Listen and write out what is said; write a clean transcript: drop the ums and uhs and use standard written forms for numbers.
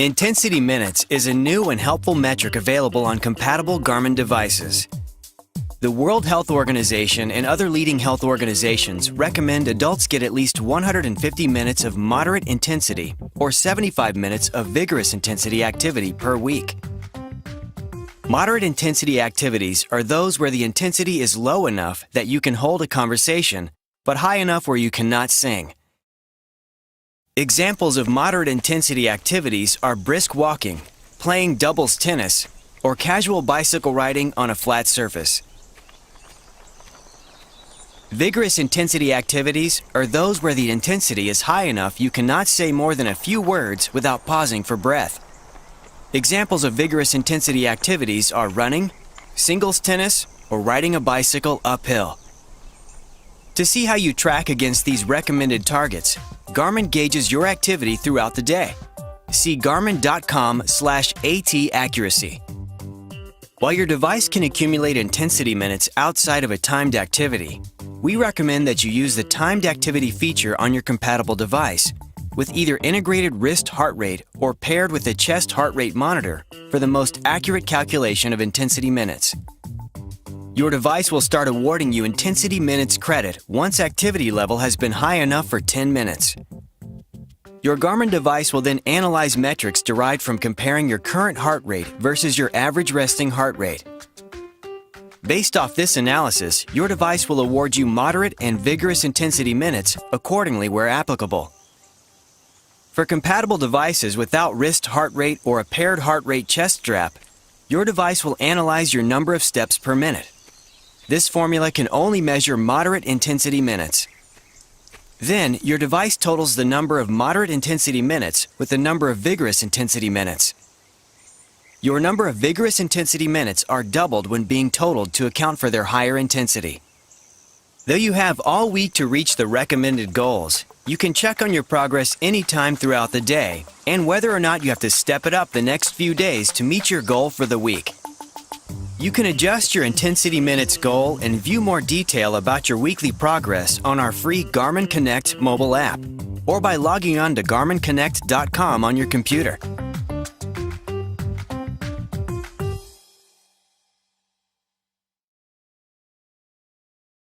Intensity minutes is a new and helpful metric available on compatible Garmin devices. The World Health Organization and other leading health organizations recommend adults get at least 150 minutes of moderate intensity or 75 minutes of vigorous intensity activity per week. Moderate intensity activities are those where the intensity is low enough that you can hold a conversation, but high enough where you cannot sing. Examples of moderate intensity activities are brisk walking, playing doubles tennis, or casual bicycle riding on a flat surface. Vigorous intensity activities are those where the intensity is high enough you cannot say more than a few words without pausing for breath. Examples of vigorous intensity activities are running, singles tennis, or riding a bicycle uphill. To see how you track against these recommended targets, Garmin gauges your activity throughout the day. See garmin.com/AT accuracy. While your device can accumulate intensity minutes outside of a timed activity, we recommend that you use the timed activity feature on your compatible device with either integrated wrist heart rate or paired with a chest heart rate monitor for the most accurate calculation of intensity minutes. Your device will start awarding you intensity minutes credit once activity level has been high enough for 10 minutes. Your Garmin device will then analyze metrics derived from comparing your current heart rate versus your average resting heart rate. Based off this analysis, your device will award you moderate and vigorous intensity minutes accordingly where applicable. For compatible devices without wrist heart rate or a paired heart rate chest strap, your device will analyze your number of steps per minute. This formula can only measure moderate intensity minutes. Then, your device totals the number of moderate intensity minutes with the number of vigorous intensity minutes. Your number of vigorous intensity minutes are doubled when being totaled to account for their higher intensity. Though you have all week to reach the recommended goals, you can check on your progress anytime throughout the day and whether or not you have to step it up the next few days to meet your goal for the week. You can adjust your intensity minutes goal and view more detail about your weekly progress on our free Garmin Connect mobile app or by logging on to garminconnect.com on your computer.